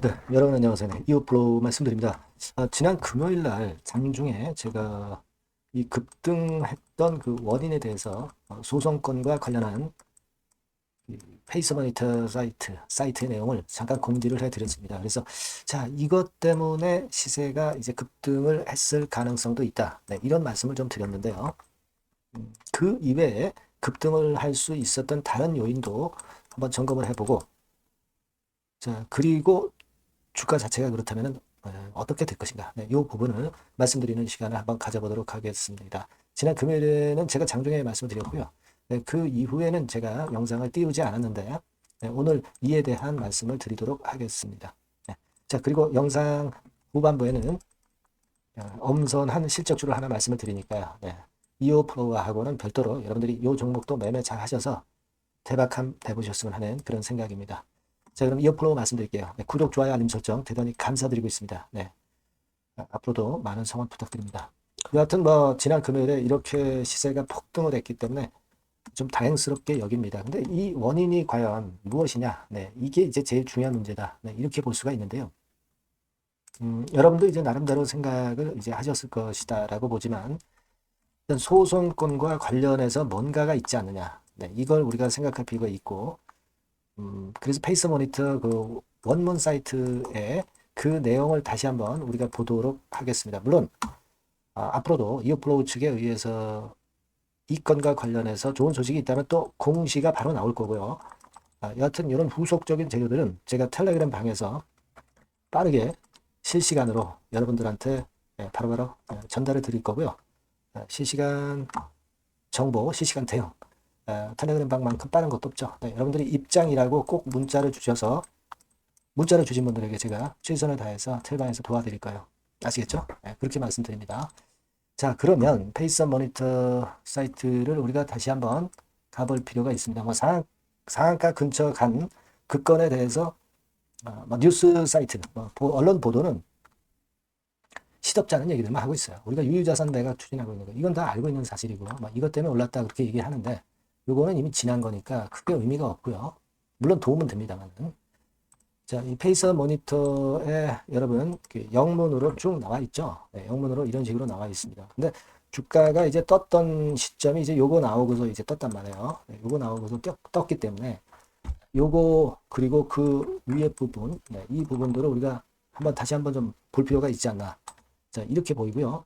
네, 여러분 안녕하세요. 네, 이어플로우 말씀드립니다. 지난 금요일 날 장중에 제가 이 급등했던 그 원인에 대해서 소송건과 관련한 이 페이스모니터 사이트의 내용을 잠깐 공지를 해드렸습니다. 그래서 자, 이것 때문에 시세가 이제 급등을 했을 가능성도 있다. 네, 이런 말씀을 좀 드렸는데요. 그 이외에 급등을 할 수 있었던 다른 요인도 한번 점검을 해보고, 자, 그리고 주가 자체가 그렇다면 어떻게 될 것인가. 네, 이 부분을 말씀드리는 시간을 한번 가져보도록 하겠습니다. 지난 금요일에는 제가 장중에 말씀을 드렸고요. 네, 그 이후에는 제가 영상을 띄우지 않았는데 네, 오늘 이에 대한 말씀을 드리도록 하겠습니다. 네, 자, 그리고 영상 후반부에는 엄선한 실적주를 하나 말씀을 드리니까요. 네, 이오 프로와하고는 별도로 여러분들이 이 종목도 매매 잘 하셔서 대박함 해보셨으면 하는 그런 생각입니다. 자, 그럼 이어플로우 말씀드릴게요. 네, 구독, 좋아요, 알림 설정 대단히 감사드리고 있습니다. 네, 앞으로도 많은 성원 부탁드립니다. 여하튼 뭐 지난 금요일에 이렇게 시세가 폭등을 했기 때문에 좀 다행스럽게 여깁니다. 근데 이 원인이 과연 무엇이냐? 네, 이게 이제 제일 중요한 문제다. 네, 이렇게 볼 수가 있는데요. 여러분도 이제 나름대로 생각을 이제 하셨을 것이다라고 보지만 일단 소송권과 관련해서 뭔가가 있지 않느냐? 네, 이걸 우리가 생각할 필요가 있고 그래서 페이스 모니터 그 원문 사이트에 그 내용을 다시 한번 우리가 보도록 하겠습니다. 물론 앞으로도 이어플로우 측에 의해서 이 건과 관련해서 좋은 소식이 있다면 또 공시가 바로 나올 거고요. 여하튼 이런 후속적인 재료들은 제가 텔레그램 방에서 빠르게 실시간으로 여러분들한테 바로바로 전달을 드릴 거고요. 실시간 정보, 실시간 대응. 텔레그램 방만큼 빠른 것도 없죠. 네, 여러분들이 입장이라고 꼭 문자를 주셔서 문자를 주신 분들에게 제가 최선을 다해서 텔방에서 도와드릴 거예요. 아시겠죠? 네, 그렇게 말씀드립니다. 자, 그러면 페이스 모니터 사이트를 우리가 다시 한번 가볼 필요가 있습니다. 뭐 상한가 근처 간 그 건에 대해서 뭐 뉴스 사이트, 뭐 언론 보도는 시덥잖은 얘기들만 하고 있어요. 우리가 유유자산 매각 추진하고 있는 거 이건 다 알고 있는 사실이고 뭐 이것 때문에 올랐다 그렇게 얘기하는데 요거는 이미 지난 거니까 크게 의미가 없고요. 물론 도움은 됩니다만은. 자, 이 페이서 모니터에 여러분 그 영문으로 쭉 나와 있죠. 네, 영문으로 이런 식으로 나와 있습니다. 근데 주가가 이제 떴던 시점이 이제 요거 나오고서 이제 떴단 말이에요. 네, 요거 나오고서 떴기 때문에 요거 그리고 그 위에 부분, 네, 이 부분들을 우리가 한번 다시 한번 좀 볼 필요가 있지 않나. 자, 이렇게 보이고요.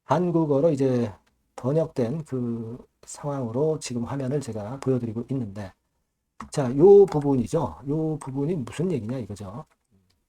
한국어로 이제 번역된 그 상황으로 지금 화면을 제가 보여드리고 있는데, 자, 요 부분이죠. 요 부분이 무슨 얘기냐 이거죠.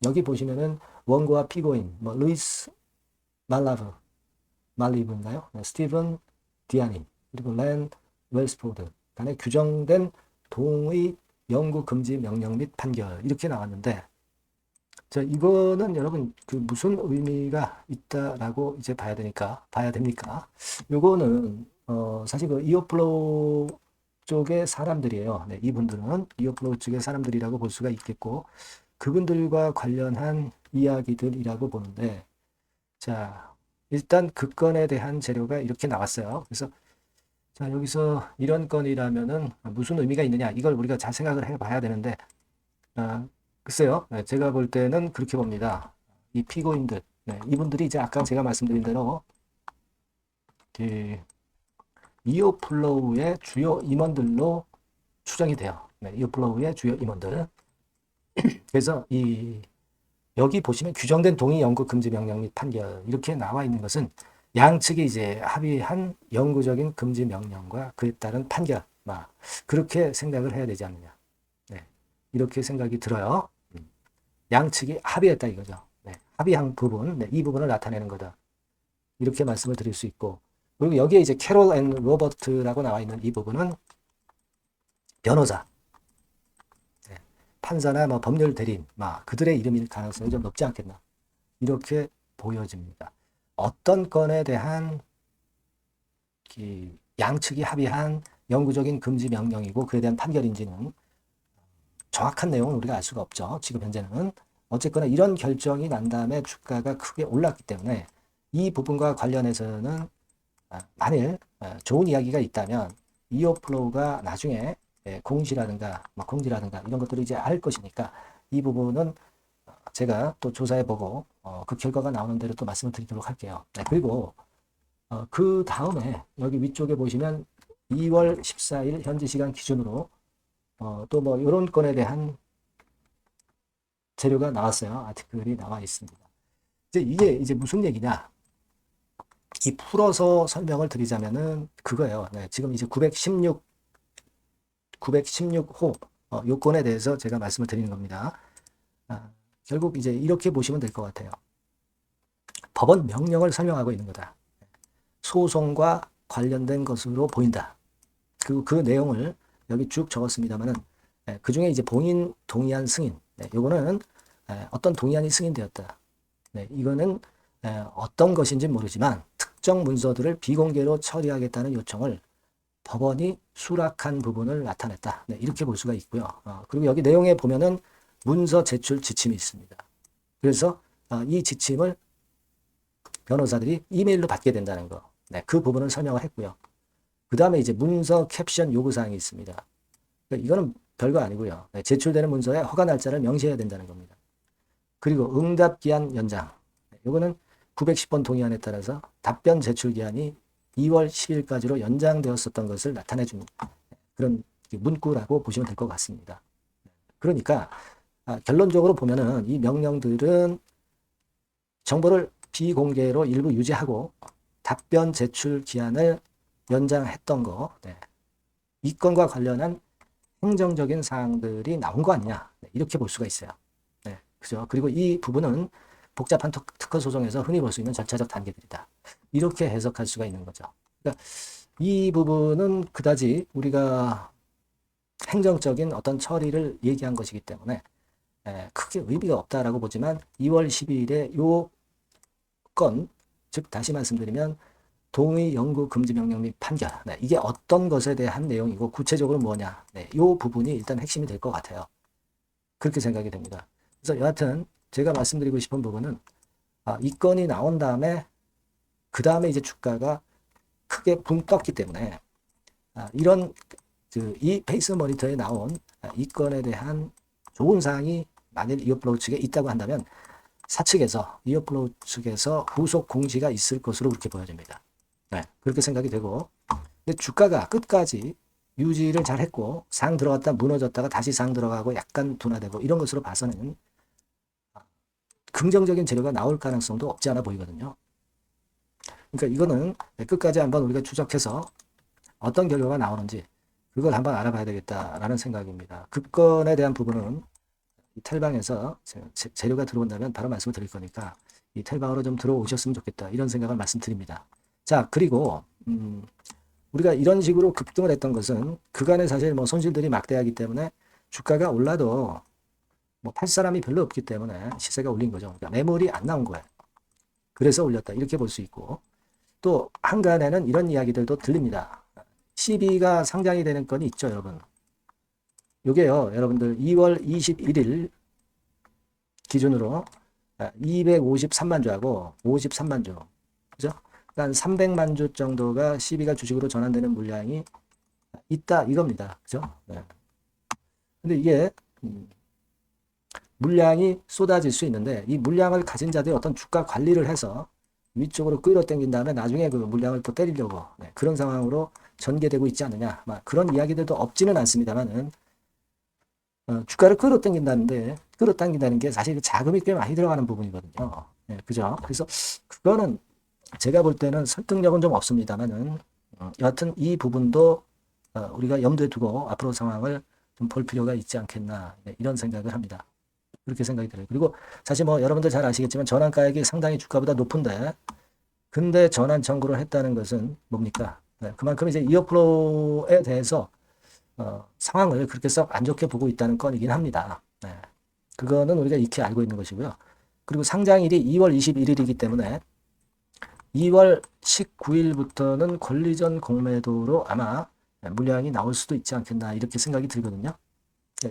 여기 보시면은 원고와 피고인, 뭐 루이스 말리브인가요? 네, 스티븐 디아닌 그리고 랜 웰스포드 간에 규정된 동의 영구 금지 명령 및 판결 이렇게 나왔는데, 자, 이거는 여러분 그 무슨 의미가 있다라고 이제 봐야 됩니까? 요거는 사실 그 이어플로우 쪽의 사람들이에요. 네, 이분들은 이어플로우 쪽의 사람들이라고 볼 수가 있겠고 그분들과 관련한 이야기들이라고 보는데, 자, 일단 그 건에 대한 재료가 이렇게 나왔어요. 그래서 자, 여기서 이런 건이라면은 무슨 의미가 있느냐 이걸 우리가 잘 생각을 해봐야 되는데, 아, 글쎄요. 네, 제가 볼 때는 그렇게 봅니다. 이 피고인들, 네, 이분들이 이제 아까 제가 말씀드린 대로 그 이오플로우의 주요 임원들로 추정이 돼요. 네, 이오플로우의 주요 임원들. 그래서 이 여기 보시면 규정된 동의 연구 금지 명령 및 판결 이렇게 나와 있는 것은 양측이 이제 합의한 영구적인 금지 명령과 그에 따른 판결, 막 그렇게 생각을 해야 되지 않느냐. 네, 이렇게 생각이 들어요. 양측이 합의했다 이거죠. 네, 합의한 부분, 네, 이 부분을 나타내는 거다. 이렇게 말씀을 드릴 수 있고, 그리고 여기에 이제 캐롤 앤 로버트라고 나와 있는 이 부분은 변호사, 네, 판사나 뭐 법률 대리인, 막 그들의 이름일 가능성이 좀 높지 않겠나. 이렇게 보여집니다. 어떤 건에 대한 양측이 합의한 영구적인 금지 명령이고 그에 대한 판결인지는 정확한 내용은 우리가 알 수가 없죠. 지금 현재는. 어쨌거나 이런 결정이 난 다음에 주가가 크게 올랐기 때문에 이 부분과 관련해서는 만일 좋은 이야기가 있다면 이오플로우가 나중에 공시라든가 이런 것들을 이제 할 것이니까 이 부분은 제가 또 조사해보고 그 결과가 나오는 대로 또 말씀을 드리도록 할게요. 네, 그리고 그 다음에 여기 위쪽에 보시면 2월 14일 현지 시간 기준으로 또 뭐 이런 건에 대한 재료가 나왔어요. 아티클이 나와 있습니다. 이게 이제 무슨 얘기냐? 이 풀어서 설명을 드리자면은 그거예요. 네, 지금 이제 916호 요건에 대해서 제가 말씀을 드리는 겁니다. 결국 이제 이렇게 보시면 될 것 같아요. 법원 명령을 설명하고 있는 거다. 소송과 관련된 것으로 보인다. 그리고 그 내용을 여기 쭉 적었습니다만은 그 중에 이제 본인 동의한 승인, 요거는 어떤 동의안이 승인되었다. 이거는 어떤 것인지 모르지만 특정 문서들을 비공개로 처리하겠다는 요청을 법원이 수락한 부분을 나타냈다. 이렇게 볼 수가 있고요. 그리고 여기 내용에 보면은 문서 제출 지침이 있습니다. 그래서 이 지침을 변호사들이 이메일로 받게 된다는 거. 그 부분을 설명을 했고요. 그 다음에 이제 문서 캡션 요구사항이 있습니다. 그러니까 이거는 별거 아니고요. 제출되는 문서에 허가 날짜를 명시해야 된다는 겁니다. 그리고 응답기한 연장. 이거는 910번 동의안에 따라서 답변 제출 기한이 2월 10일까지로 연장되었었던 것을 나타내준 그런 문구라고 보시면 될 것 같습니다. 그러니까 결론적으로 보면은 이 명령들은 정보를 비공개로 일부 유지하고 답변 제출 기한을 연장했던 거, 이 건과 관련한 행정적인 사항들이 나온 거 아니냐, 이렇게 볼 수가 있어요. 그죠? 그리고 이 부분은 복잡한 특허 소송에서 흔히 볼 수 있는 절차적 단계들이다. 이렇게 해석할 수가 있는 거죠. 그러니까 이 부분은 그다지 우리가 행정적인 어떤 처리를 얘기한 것이기 때문에 크게 의미가 없다라고 보지만 2월 12일에 요 건, 즉 다시 말씀드리면 동의 영구 금지 명령 및 판결. 이게 어떤 것에 대한 내용이고 구체적으로 뭐냐. 이 부분이 일단 핵심이 될 것 같아요. 그렇게 생각이 됩니다. 그래서 여하튼 제가 말씀드리고 싶은 부분은 이 건이 나온 다음에 그 다음에 이제 주가가 크게 붕 떴기 때문에 이런 이 페이스 모니터에 나온 이 건에 대한 좋은 사항이 만일 이어플로우 측에 있다고 한다면 사측에서 이어플로우 측에서 후속 공시가 있을 것으로 그렇게 보여집니다. 그렇게 생각이 되고, 근데 주가가 끝까지 유지를 잘 했고 상 들어갔다 무너졌다가 다시 상 들어가고 약간 둔화되고 이런 것으로 봐서는 긍정적인 재료가 나올 가능성도 없지 않아 보이거든요. 그러니까 이거는 끝까지 한번 우리가 추적해서 어떤 결과가 나오는지 그걸 한번 알아봐야 되겠다라는 생각입니다. 급건에 대한 부분은 이 텔방에서 재료가 들어온다면 바로 말씀을 드릴 거니까 이 텔방으로 좀 들어오셨으면 좋겠다 이런 생각을 말씀드립니다. 자, 그리고 우리가 이런 식으로 급등을 했던 것은 그간에 사실 뭐 손실들이 막대하기 때문에 주가가 올라도 뭐 팔 사람이 별로 없기 때문에 시세가 올린 거죠. 그러니까 매물이 안 나온 거예요. 그래서 올렸다 이렇게 볼 수 있고, 또 한간에는 이런 이야기들도 들립니다. CB가 상장이 되는 건이 있죠, 여러분. 요게요, 여러분들 2월 21일 기준으로 253만 주하고 53만 주, 그죠? 그러니까 300만 주 정도가 CB가 주식으로 전환되는 물량이 있다 이겁니다, 그죠? 근데 이게 물량이 쏟아질 수 있는데 이 물량을 가진 자들이 어떤 주가 관리를 해서 위쪽으로 끌어당긴 다음에 나중에 그 물량을 또 때리려고 그런 상황으로 전개되고 있지 않느냐, 그런 이야기들도 없지는 않습니다만은 주가를 끌어당긴다는 게 사실 자금이 꽤 많이 들어가는 부분이거든요. 그죠? 그래서 그거는 제가 볼 때는 설득력은 좀 없습니다만은 여하튼 이 부분도 우리가 염두에 두고 앞으로 상황을 좀 볼 필요가 있지 않겠나 이런 생각을 합니다. 그렇게 생각이 들어요. 그리고 사실 뭐 여러분들 잘 아시겠지만 전환가액이 상당히 주가보다 높은데 근데 전환 청구를 했다는 것은 뭡니까? 그만큼 이제 이어플로우에 대해서 상황을 그렇게 썩 안 좋게 보고 있다는 건이긴 합니다. 그거는 우리가 익히 알고 있는 것이고요. 그리고 상장일이 2월 21일이기 때문에 2월 19일부터는 권리전 공매도로 아마 물량이 나올 수도 있지 않겠나 이렇게 생각이 들거든요.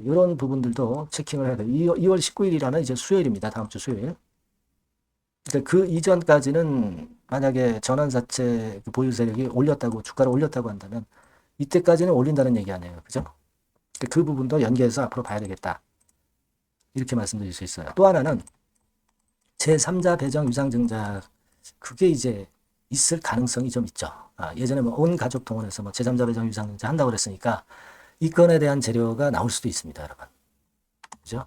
이런 부분들도 체킹을 해야 돼요. 2월 19일이라는 이제 수요일입니다. 다음 주 수요일. 그러니까 그 이전까지는 만약에 전환사채 보유 세력이 올렸다고 주가를 올렸다고 한다면 이때까지는 올린다는 얘기 아니에요. 그죠? 그 부분도 연계해서 앞으로 봐야 되겠다. 이렇게 말씀드릴 수 있어요. 또 하나는 제3자 배정 유상증자, 그게 이제 있을 가능성이 좀 있죠. 예전에 뭐 온 가족 동원해서 뭐 제3자 배정 유상증자 한다고 그랬으니까 이 건에 대한 재료가 나올 수도 있습니다, 여러분. 그죠?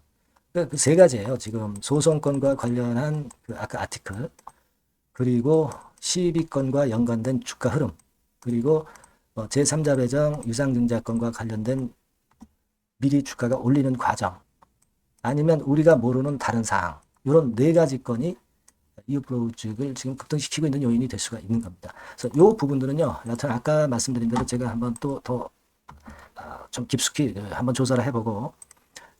그 세 가지예요. 지금 소송권과 관련한 그 아까 아티클, 그리고 시비건과 연관된 주가 흐름, 그리고 제3자 배정 유상증자건과 관련된 미리 주가가 올리는 과정, 아니면 우리가 모르는 다른 사항, 이런 네 가지 건이 이오플로우 측을 지금 급등시키고 있는 요인이 될 수가 있는 겁니다. 그래서 이 부분들은요, 여튼 아까 말씀드린 대로 제가 한번 또 더 좀 깊숙이 한번 조사를 해보고,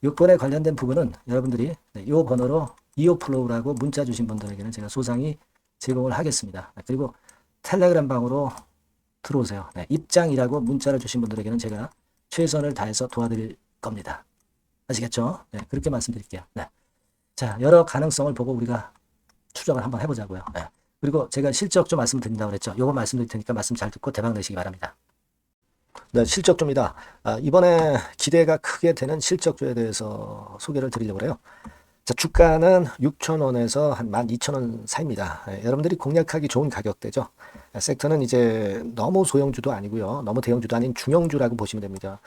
이 건에 관련된 부분은 여러분들이 이 번호로 이오플로우라고 문자 주신 분들에게는 제가 소상히 제공을 하겠습니다. 그리고 텔레그램 방으로 들어오세요. 입장이라고 문자를 주신 분들에게는 제가 최선을 다해서 도와드릴 겁니다. 아시겠죠? 그렇게 말씀드릴게요. 자, 여러 가능성을 보고 우리가 추정을 한번 해보자고요. 그리고 제가 실적 좀 말씀드린다고 그랬죠. 요거 말씀드릴 테니까 말씀 잘 듣고 대박 내시기 바랍니다. 네, 실적주입니다. 이번에 기대가 크게 되는 실적주에 대해서 소개를 드리려고 해요. 자, 주가는 6,000원에서 한 12,000원 사이입니다. 여러분들이 공략하기 좋은 가격대죠. 섹터는 이제 너무 소형주도 아니고요. 너무 대형주도 아닌 중형주라고 보시면 됩니다.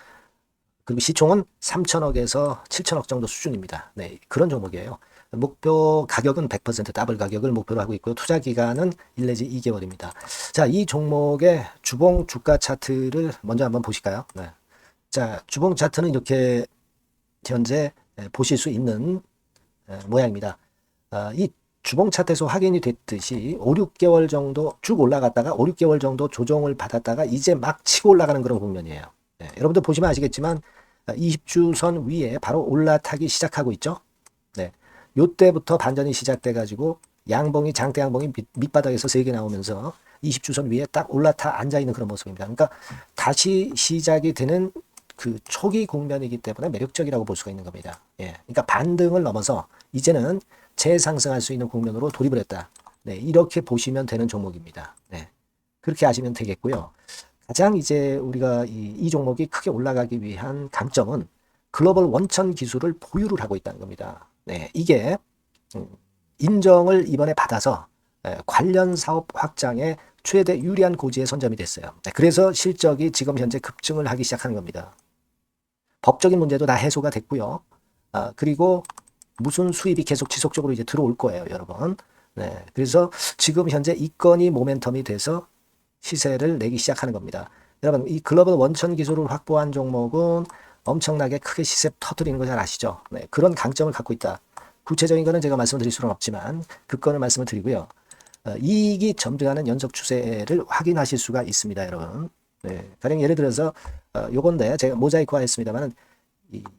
그리고 시총은 3천억에서 7천억 정도 수준입니다. 네, 그런 종목이에요. 목표 가격은 100% 더블 가격을 목표로 하고 있고요. 투자 기간은 1 내지 2개월입니다. 자, 이 종목의 주봉 주가 차트를 먼저 한번 보실까요? 네. 자, 주봉 차트는 이렇게 현재 보실 수 있는 모양입니다. 이 주봉 차트에서 확인이 됐듯이 5, 6개월 정도 쭉 올라갔다가 5, 6개월 정도 조정을 받았다가 이제 막 치고 올라가는 그런 국면이에요. 여러분들 보시면 아시겠지만 20주선 위에 바로 올라타기 시작하고 있죠. 요때부터 반전이 시작돼 가지고 양봉이 장대 양봉이 밑바닥에서 3개 나오면서 20주선 위에 딱 올라타 앉아 있는 그런 모습입니다. 그러니까 다시 시작이 되는 그 초기 국면이기 때문에 매력적이라고 볼 수가 있는 겁니다. 그러니까 반등을 넘어서 이제는 재상승할 수 있는 국면으로 돌입을 했다. 이렇게 보시면 되는 종목입니다. 그렇게 아시면 되겠고요. 가장 이제 우리가 이 종목이 크게 올라가기 위한 강점은 글로벌 원천 기술을 보유를 하고 있다는 겁니다. 이게 인정을 이번에 받아서 관련 사업 확장에 최대 유리한 고지에 선점이 됐어요. 그래서 실적이 지금 현재 급증을 하기 시작하는 겁니다. 법적인 문제도 다 해소가 됐고요. 그리고 무슨 수입이 계속 지속적으로 이제 들어올 거예요, 여러분. 그래서 지금 현재 이 건이 모멘텀이 돼서 시세를 내기 시작하는 겁니다. 여러분, 이 글로벌 원천 기술을 확보한 종목은 엄청나게 크게 시세 터뜨리는 거 잘 아시죠? 그런 강점을 갖고 있다. 구체적인 거는 제가 말씀드릴 수는 없지만 그 건을 말씀을 드리고요. 이익이 점증하는 연속 추세를 확인하실 수가 있습니다, 여러분. 가령 예를 들어서 요건데 제가 모자이크화 했습니다만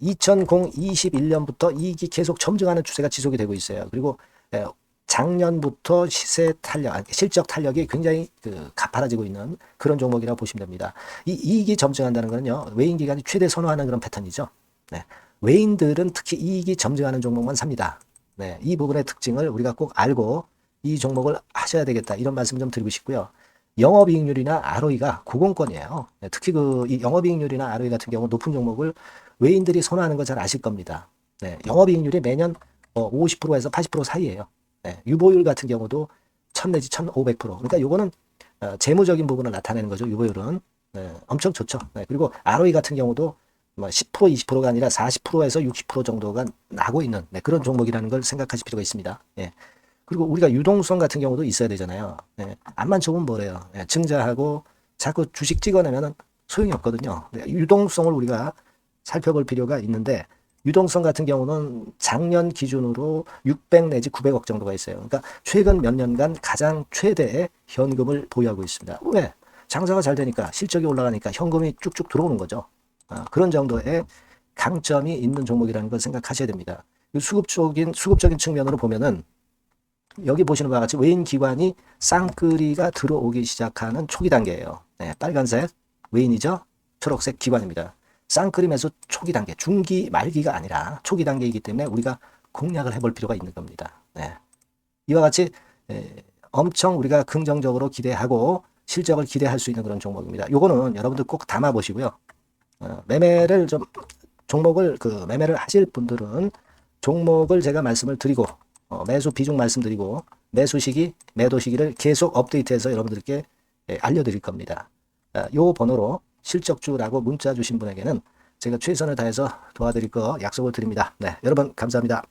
2021년부터 이익이 계속 점증하는 추세가 지속이 되고 있어요. 그리고 작년부터 시세 탄력, 실적 탄력이 굉장히 가파라지고 있는 그런 종목이라고 보시면 됩니다. 이 이익이 점증한다는 거는요, 외인 기관이 최대 선호하는 그런 패턴이죠. 외인들은 특히 이익이 점증하는 종목만 삽니다. 이 부분의 특징을 우리가 꼭 알고 이 종목을 하셔야 되겠다, 이런 말씀 좀 드리고 싶고요. 영업이익률이나 ROE가 고공권이에요. 특히 이 영업이익률이나 ROE 같은 경우 높은 종목을 외인들이 선호하는 거 잘 아실 겁니다. 영업이익률이 매년 50%에서 80% 사이예요. 유보율 같은 경우도 1000 내지 1500%. 그러니까 요거는 재무적인 부분을 나타내는 거죠. 유보율은. 엄청 좋죠. 그리고 ROE 같은 경우도 10% 20%가 아니라 40%에서 60% 정도가 나고 있는 그런 종목이라는 걸 생각하실 필요가 있습니다. 그리고 우리가 유동성 같은 경우도 있어야 되잖아요. 암만 좋으면 뭐래요. 증자하고 자꾸 주식 찍어내면 소용이 없거든요. 유동성을 우리가 살펴볼 필요가 있는데, 유동성 같은 경우는 작년 기준으로 600 내지 900억 정도가 있어요. 그러니까 최근 몇 년간 가장 최대의 현금을 보유하고 있습니다. 왜? 장사가 잘 되니까, 실적이 올라가니까 현금이 쭉쭉 들어오는 거죠. 그런 정도의 강점이 있는 종목이라는 걸 생각하셔야 됩니다. 수급적인 측면으로 보면은 여기 보시는 바와 같이 외인 기관이 쌍끌이가 들어오기 시작하는 초기 단계예요. 빨간색 외인이죠. 초록색 기관입니다. 쌍끌이 매수 초기 단계, 중기 말기가 아니라 초기 단계이기 때문에 우리가 공략을 해볼 필요가 있는 겁니다. 이와 같이 엄청 우리가 긍정적으로 기대하고 실적을 기대할 수 있는 그런 종목입니다. 요거는 여러분들 꼭 담아 보시고요. 매매를 좀 종목을 매매를 하실 분들은 종목을 제가 말씀을 드리고 매수 비중 말씀드리고 매수 시기, 매도 시기를 계속 업데이트해서 여러분들께 알려드릴 겁니다. 요 번호로 실적주라고 문자 주신 분에게는 제가 최선을 다해서 도와드릴 거 약속을 드립니다. 네, 여러분 감사합니다.